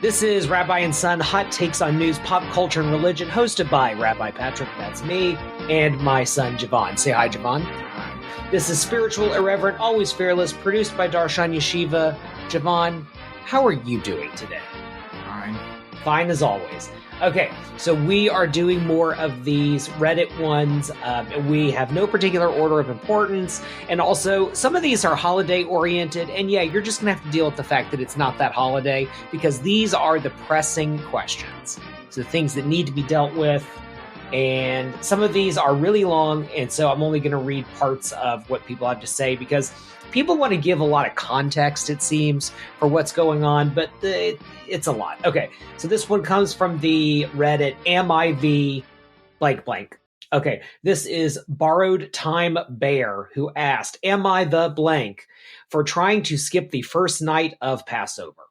This is Rabbi and Son, hot takes on news, pop culture, and religion, hosted by Rabbi Patrick, that's me, and my son Javon. Say hi, Javon. This is Spiritual, Irreverent, Always Fearless, produced by Darshan Yeshiva. Javon, how are you doing today? Fine. Fine as always. Okay, so we are doing more of these Reddit ones. We have no particular order of importance, and also some of these are holiday-oriented, and yeah, you're just going to have to deal with the fact that it's not that holiday, because these are the pressing questions. So the things that need to be dealt with, and some of these are really long, and so I'm only going to read parts of what people have to say, because people want to give a lot of context, it seems, for what's going on, but it's a lot. Okay, so this one comes from the Reddit, Am I the blank blank? Okay, this is Borrowed Time Bear, who asked, Am I the blank for trying to skip the first night of Passover?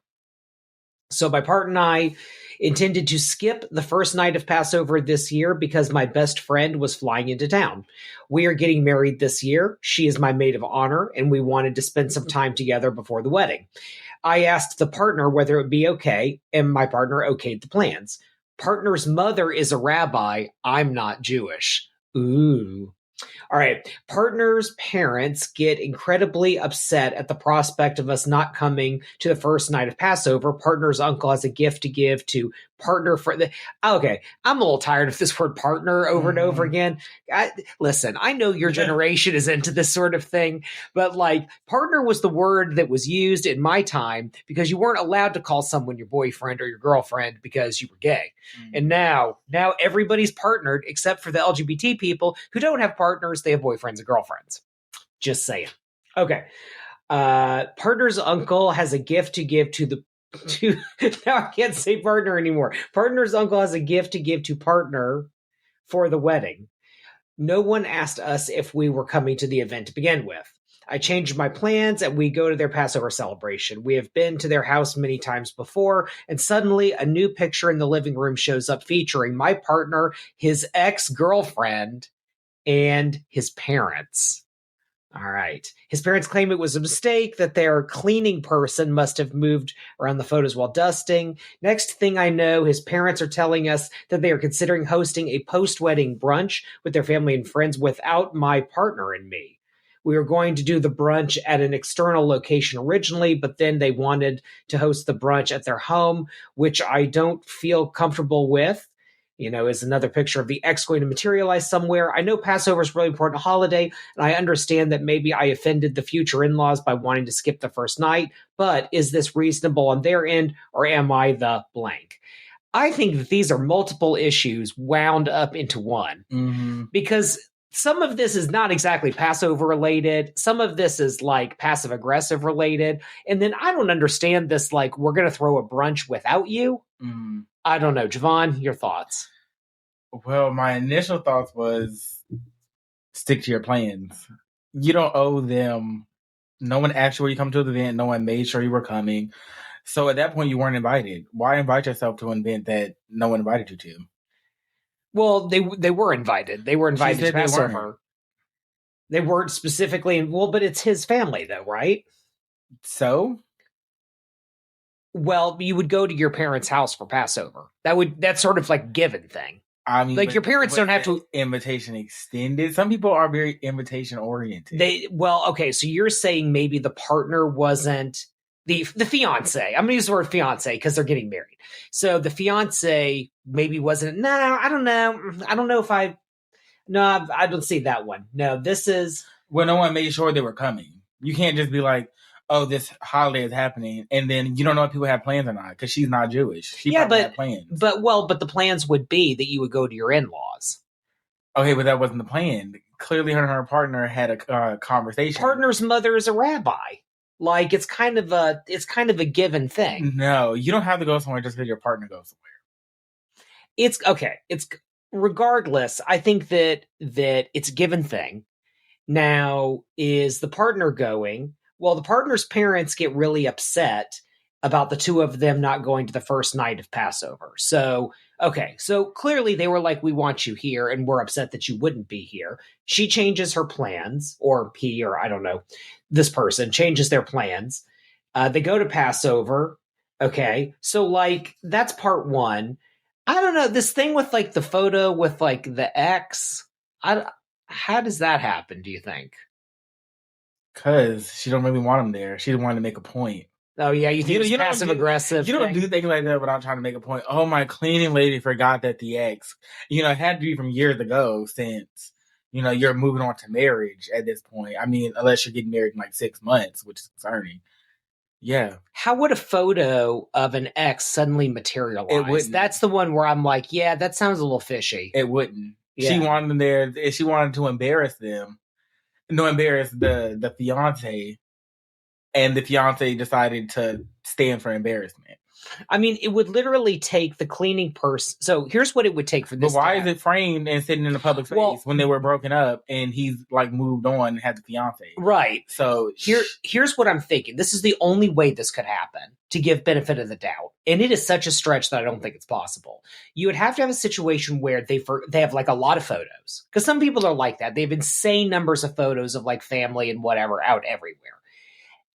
So my partner and I intended to skip the first night of Passover this year because my best friend was flying into town. We are getting married this year. She is my maid of honor, and we wanted to spend some time together before the wedding. I asked the partner whether it would be okay, and my partner okayed the plans. Partner's mother is a rabbi. I'm not Jewish. Ooh. All right. Partner's parents get incredibly upset at the prospect of us not coming to the first night of Passover. Partner's uncle has a gift to give to partner for the. Okay. I'm a little tired of this word partner over and over again. Listen, I know your generation is into this sort of thing, but partner was the word that was used in my time because you weren't allowed to call someone your boyfriend or your girlfriend because you were gay. And now everybody's partnered except for the LGBT people who don't have partners. They have boyfriends and girlfriends. Just saying. Okay. Partner's uncle has a gift to give to now I can't say partner anymore. Partner's uncle has a gift to give to partner for the wedding. No one asked us if we were coming to the event to begin with. I changed my plans and we go to their Passover celebration. We have been to their house many times before, and suddenly a new picture in the living room shows up featuring my partner, his ex-girlfriend, and his parents. All right. His parents claim it was a mistake, that their cleaning person must have moved around the photos while dusting. Next thing I know, his parents are telling us that they are considering hosting a post-wedding brunch with their family and friends without my partner and me. We were going to do the brunch at an external location originally, but then they wanted to host the brunch at their home, which I don't feel comfortable with. Is another picture of the ex going to materialize somewhere. I know Passover is a really important holiday, and I understand that maybe I offended the future in-laws by wanting to skip the first night, but is this reasonable on their end, or am I the blank? I think that these are multiple issues wound up into one, because some of this is not exactly Passover related. Some of this is passive aggressive related. And then I don't understand this, we're going to throw a brunch without you. I don't know. Javon, your thoughts? Well, my initial thoughts was stick to your plans. You don't owe them. No one asked you where you come to the event. No one made sure you were coming. So at that point, you weren't invited. Why invite yourself to an event that no one invited you to? Well, they were invited. They were invited to Passover. They weren't specifically. But it's his family, though, right? So? Well, you would go to your parents' house for Passover. That's sort of given thing. I mean, your parents don't have to invitation extended. Some people are very invitation oriented. Okay, so you're saying maybe the partner wasn't the fiance. I'm going to use the word fiance because they're getting married. So the fiance maybe wasn't. No, I don't know. I don't know if I don't see that one. No, this is. Well, no one made sure they were coming. You can't just be like, oh, this holiday is happening, and then you don't know if people have plans or not because she's not Jewish. She probably had plans. But the plans would be that you would go to your in-laws. Okay, but that wasn't the plan. Clearly, her and her partner had a conversation. Partner's mother is a rabbi. It's kind of a given thing. No, you don't have to go somewhere just because your partner goes somewhere. It's okay. It's regardless. I think that it's a given thing. Now, is the partner going? Well, the partner's parents get really upset about the two of them not going to the first night of Passover. So clearly they were like, we want you here, and we're upset that you wouldn't be here. She changes her plans, or he, or I don't know, this person changes their plans. They go to Passover. Okay. So, like, that's part one. I don't know. This thing with, like, the photo with, like, the ex, how does that happen, do you think? Because she don't really want him there. She wanted to make a point. Oh, yeah. You think it's passive aggressive? You don't do things like that without trying to make a point. Oh, my cleaning lady forgot that the ex, it had to be from years ago since, you're moving on to marriage at this point. I mean, unless you're getting married in like 6 months, which is concerning. Yeah. How would a photo of an ex suddenly materialize? It wouldn't. That's the one where I'm like, yeah, that sounds a little fishy. It wouldn't. Yeah. She wanted them there. She wanted to embarrass them. No, embarrass the fiance. And the fiance decided to stand for embarrassment. I mean, it would literally take the cleaning person. So here's what it would take for this. But why is it framed and sitting in the public face when they were broken up and he's like moved on and had the fiance? Right. So here's what I'm thinking. This is the only way this could happen to give benefit of the doubt. And it is such a stretch that I don't think it's possible. You would have to have a situation where they have like a lot of photos. Because some people are like that. They have insane numbers of photos of like family and whatever out everywhere.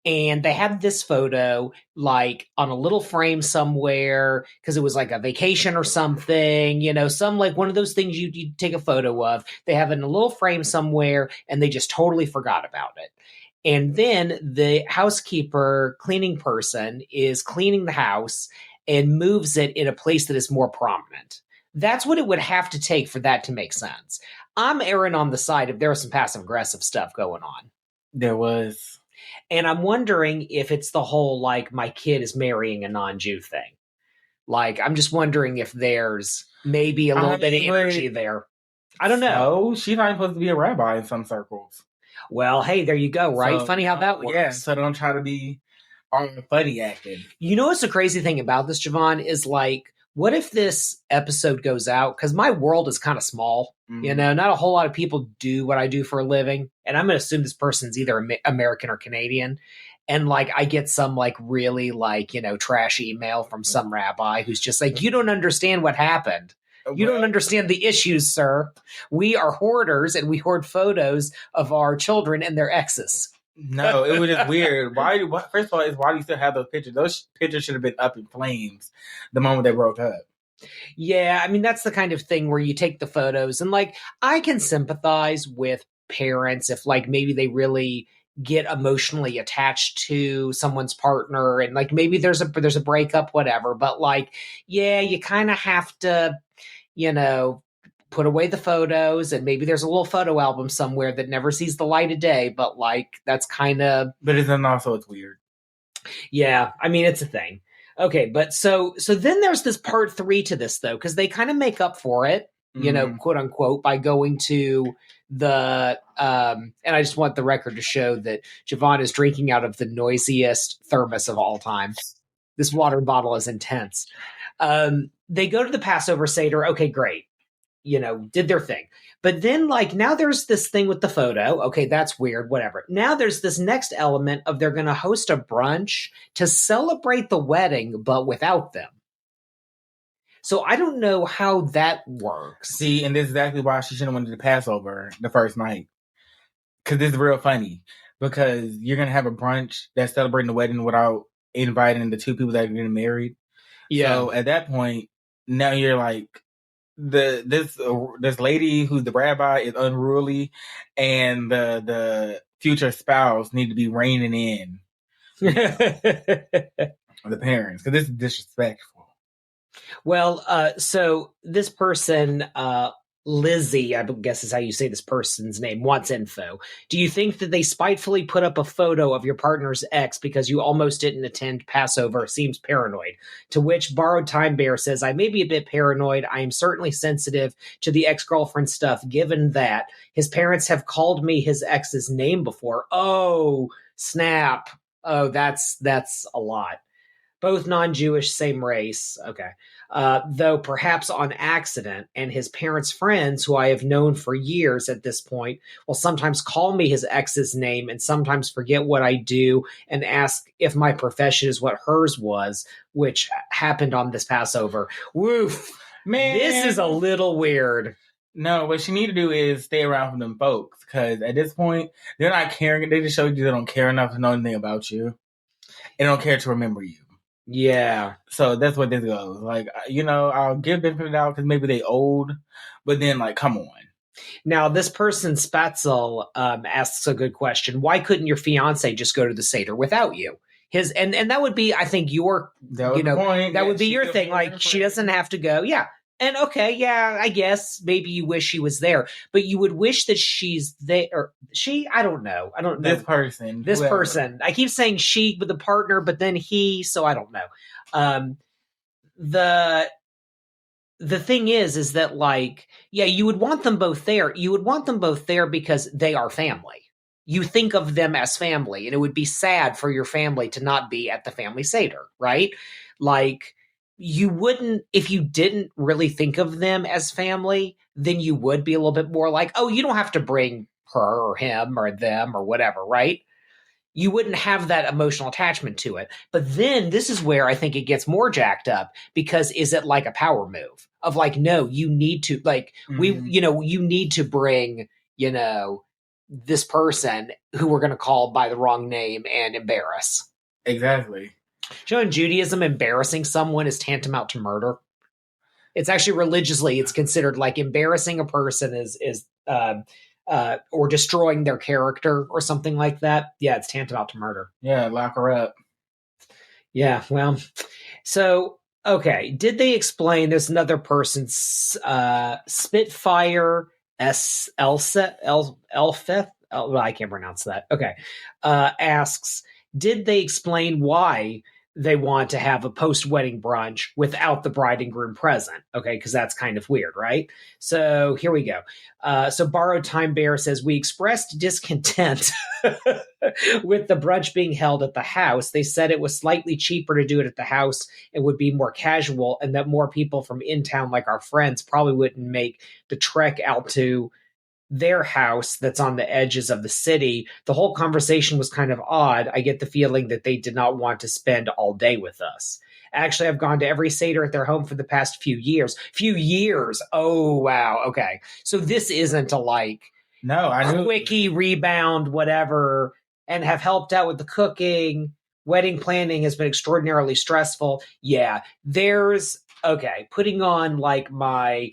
And they had this photo like on a little frame somewhere because it was like a vacation or something, some like one of those things you take a photo of. They have it in a little frame somewhere and they just totally forgot about it. And then the housekeeper cleaning person is cleaning the house and moves it in a place that is more prominent. That's what it would have to take for that to make sense. I'm erring on the side of there was some passive aggressive stuff going on. There was. And I'm wondering if it's the whole, like, my kid is marrying a non-Jew thing. Like, I'm just wondering if there's maybe a little bit of energy there. I don't know. Oh, she's not supposed to be a rabbi in some circles. Well, hey, there you go, right? So, funny how that works. Yeah, so don't try to be all funny acting. You know what's the crazy thing about this, Javon, is like, what if this episode goes out? Because my world is kind of small. Mm-hmm. Not a whole lot of people do what I do for a living. And I'm going to assume this person's either American or Canadian. And like, I get some like really like, trash email from some rabbi who's just like, you don't understand what happened. You don't understand the issues, sir. We are hoarders and we hoard photos of our children and their exes. No, it was just weird. First of all, why do you still have those pictures? Those pictures should have been up in flames the moment they broke up. Yeah, I mean, that's the kind of thing where you take the photos and like, I can sympathize with parents if like maybe they really get emotionally attached to someone's partner and like maybe there's a breakup, whatever. But like, yeah, you kind of have to, put away the photos and maybe there's a little photo album somewhere that never sees the light of day, but like that's kind of. But it's weird. Yeah, I mean it's a thing. Okay, but so then there's this part 3 to this though, because they kind of make up for it, quote unquote, by going to the and I just want the record to show that Javon is drinking out of the noisiest thermos of all time. This water bottle is intense. They go to the Passover Seder. Okay, great. Did their thing. But then, like, now there's this thing with the photo. Okay, that's weird, whatever. Now there's this next element of they're going to host a brunch to celebrate the wedding, but without them. So I don't know how that works. See, and this is exactly why she shouldn't have went to the Passover the first night. Because this is real funny. Because you're going to have a brunch that's celebrating the wedding without inviting the two people that are getting married. Yeah. So at that point, now you're like, this lady who's the rabbi is unruly, and the future spouse need to be reining in the parents because this is disrespectful. Well, so this person, Lizzie, I guess is how you say this person's name, wants info. Do you think that they spitefully put up a photo of your partner's ex because you almost didn't attend Passover? Seems paranoid. To which Borrowed Time Bear says, I may be a bit paranoid. I am certainly sensitive to the ex-girlfriend stuff, given that his parents have called me his ex's name before. Oh, snap. Oh, that's a lot. Both non-Jewish, same race. Okay. Though perhaps on accident, and his parents' friends, who I have known for years at this point, will sometimes call me his ex's name and sometimes forget what I do and ask if my profession is what hers was, which happened on this Passover. Woof. Man. This is a little weird. No, what you need to do is stay around from them folks, because at this point, they're not caring. They just showed you they don't care enough to know anything about you. They don't care to remember you. Yeah. So that's what this goes. Like, I'll give benefit of the doubt because maybe they old, but then like, come on. Now, this person, Spatzel, asks a good question. Why couldn't your fiance just go to the Seder without you? And that would be, I think, your, that would be your thing. Like, she doesn't have to go. Yeah. And okay, yeah, I guess maybe you wish she was there, but you would wish that she's there. Or I don't know. This person. I keep saying she with the partner, but then he, so I don't know. The thing is that, like, yeah, you would want them both there. You would want them both there because they are family. You think of them as family, and it would be sad for your family to not be at the family Seder, right? Like, you wouldn't, if you didn't really think of them as family, then you would be a little bit more like, oh, you don't have to bring her or him or them or whatever, right? You wouldn't have that emotional attachment to it. But then this is where I think it gets more jacked up, because is it like a power move of like, no, you need to, like, you need to bring, this person who we're going to call by the wrong name and embarrass. Exactly. In Judaism, embarrassing someone is tantamount to murder. It's actually religiously, it's considered like embarrassing a person is or destroying their character or something like that. Yeah, it's tantamount to murder. Yeah, lock her up. Yeah, well, so, okay. Did they explain there's another person's Spitfire Elfeth? Well, I can't pronounce that. Okay. Asks, did they explain why they want to have a post-wedding brunch without the bride and groom present? Okay, because that's kind of weird, right? So here we go. So Borrowed Time Bear says, we expressed discontent with the brunch being held at the house. They said it was slightly cheaper to do it at the house and would be more casual, and that more people from in town, like our friends, probably wouldn't make the trek out to their house that's on the edges of the city. The whole conversation was kind of odd. I get the feeling that they did not want to spend all day with us. Actually, I've gone to every Seder at their home for the past few years. Oh, wow. Okay. So this isn't a quickie rebound, whatever, and have helped out with the cooking. Wedding planning has been extraordinarily stressful. Yeah. Putting on like my,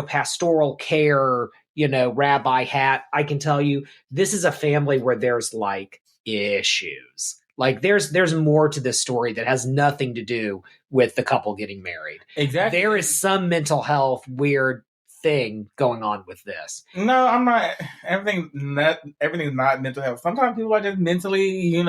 pastoral care, rabbi hat, I can tell you this is a family where there's like issues. Like there's more to this story that has nothing to do with the couple getting married. Exactly. There is some mental health weird thing going on with this. No, I'm not. Everything's not mental health. Sometimes people are just mentally,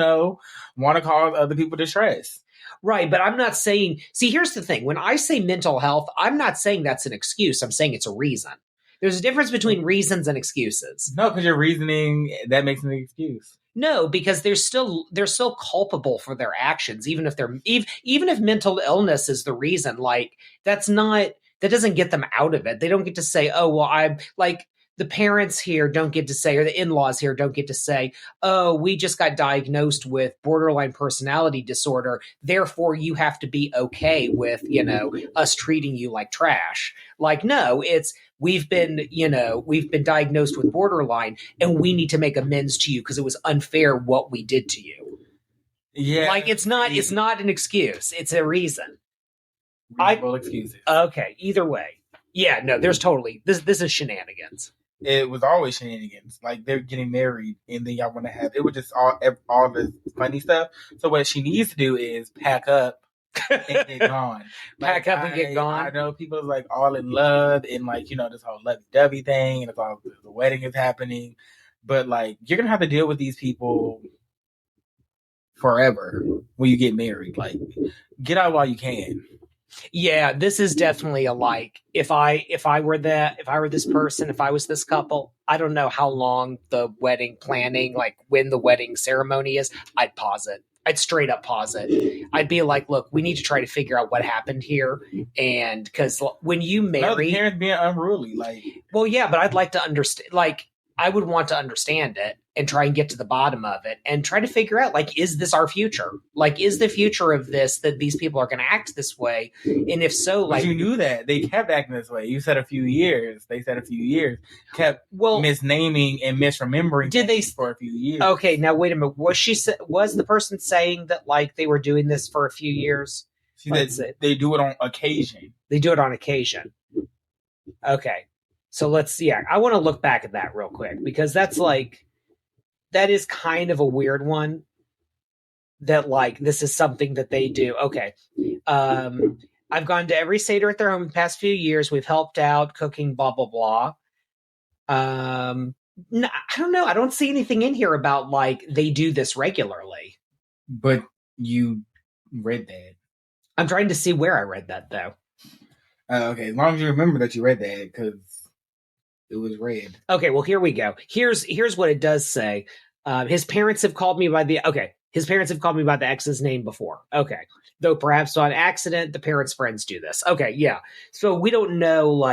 want to cause other people distress. Right, but I'm not saying, see, here's the thing. When I say mental health, I'm not saying that's an excuse. I'm saying it's a reason. There's a difference between reasons and excuses. No, because you're reasoning, that makes an excuse. No, because they're still culpable for their actions, even if mental illness is the reason. Like that doesn't get them out of it. They don't get to say, oh, well, I'm like, the parents here don't get to say, or the in-laws here don't get to say, oh, we just got diagnosed with borderline personality disorder, therefore you have to be okay with, us treating you like trash. Like, no, it's, we've been diagnosed with borderline and we need to make amends to you because it was unfair what we did to you. Yeah. Like, it's not an excuse. It's a reason. Reasonable excuses. Okay, either way. Yeah, no, there's totally, this is shenanigans. It was always shenanigans. Like, they're getting married, and then y'all want to have, it was just all this funny stuff. So what she needs to do is pack up and get gone. Pack up and get gone? I know people are, like, all in love, and, like, this whole lovey-dovey thing, and it's all, the wedding is happening. But, like, you're going to have to deal with these people forever when you get married. Like, get out while you can. Yeah, this is definitely if I were this person, if I was this couple, I don't know how long the wedding planning, like when the wedding ceremony is, I'd pause it. I'd straight up pause it. I'd be like, look, we need to try to figure out what happened here. And because when you marry, the parents being unruly, like, well, yeah, but I'd like to understand, like, I would want to understand it and try and get to the bottom of it and try to figure out, like, is this our future? Like, is the future of this that these people are going to act this way? And if so, like, but you knew that they kept acting this way. You said a few years. They said a few years. Kept misnaming and misremembering. Did they for a few years? Okay, now wait a minute. Was the person saying that like they were doing this for a few years? She said they do it on occasion. They do it on occasion. Okay. So I want to look back at that real quick, because that is kind of a weird one, that this is something that they do. Okay. I've gone to every Seder at their home in the past few years. We've helped out cooking, blah, blah, blah. No, I don't know. I don't see anything in here about they do this regularly. But you read that. I'm trying to see where I read that, though. Okay, as long as you remember that you read that, because it was read. Okay, well, here we go. Here's what it does say. His parents have called me by the ex's name before. Okay. Though perhaps on accident, the parents' friends do this. Okay, yeah. So we don't know,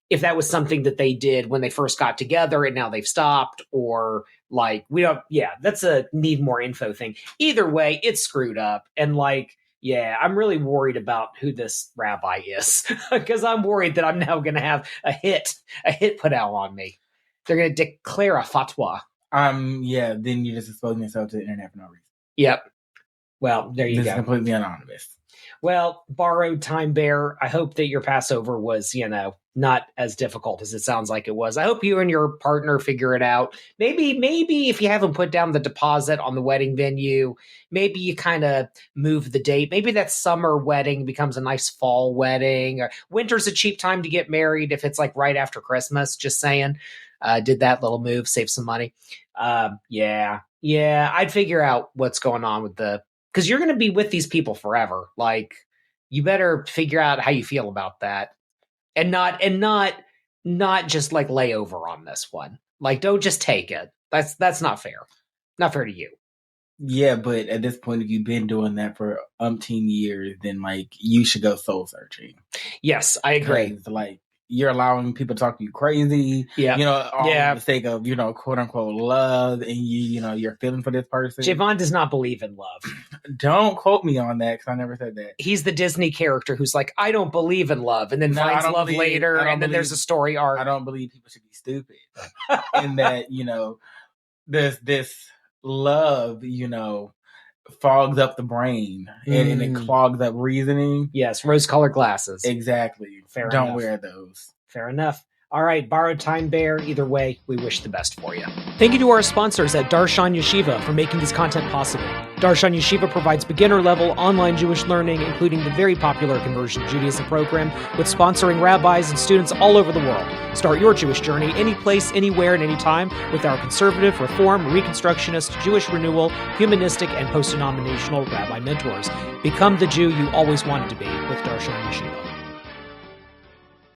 if that was something that they did when they first got together and now they've stopped, or we don't, that's a need more info thing. Either way, it's screwed up. And I'm really worried about who this rabbi is, because I'm worried that I'm now going to have a hit put out on me. They're going to declare a fatwa. Then you're just exposing yourself to the internet for no reason. Yep. Well, there you go. This is completely anonymous. Well, borrowed time bear, I hope that your Passover was, not as difficult as it sounds like it was. I hope you and your partner figure it out. Maybe if you haven't put down the deposit on the wedding venue, maybe you kind of move the date. Maybe that summer wedding becomes a nice fall wedding. Or winter's a cheap time to get married if it's right after Christmas. Just saying. Did that little move, save some money. I'd figure out what's going on with because you're going to be with these people forever. You better figure out how you feel about that, and not just lay over on this one. Don't just take it. That's not fair. Not fair to you. Yeah, but at this point, if you've been doing that for umpteen years, then you should go soul searching. Yes, I agree. You're allowing people to talk to you crazy. Yeah. For the sake of, quote unquote love, and you're feeling for this person. Javon does not believe in love. Don't quote me on that, because I never said that. He's the Disney character who's I don't believe in love, and then finds love later, and then there's a story arc. I don't believe people should be stupid. And that, this love, fogs up the brain, and it clogs up reasoning. Yes, rose-colored glasses. Exactly. Don't wear those. Fair enough. All right, borrowed time bear. Either way, we wish the best for you. Thank you to our sponsors at Darshan Yeshiva for making this content possible. Darshan Yeshiva provides beginner-level online Jewish learning, including the very popular Conversion to Judaism program, with sponsoring rabbis and students all over the world. Start your Jewish journey any place, anywhere, and anytime with our conservative, reform, reconstructionist, Jewish renewal, humanistic, and post-denominational rabbi mentors. Become the Jew you always wanted to be with Darshan Yeshiva.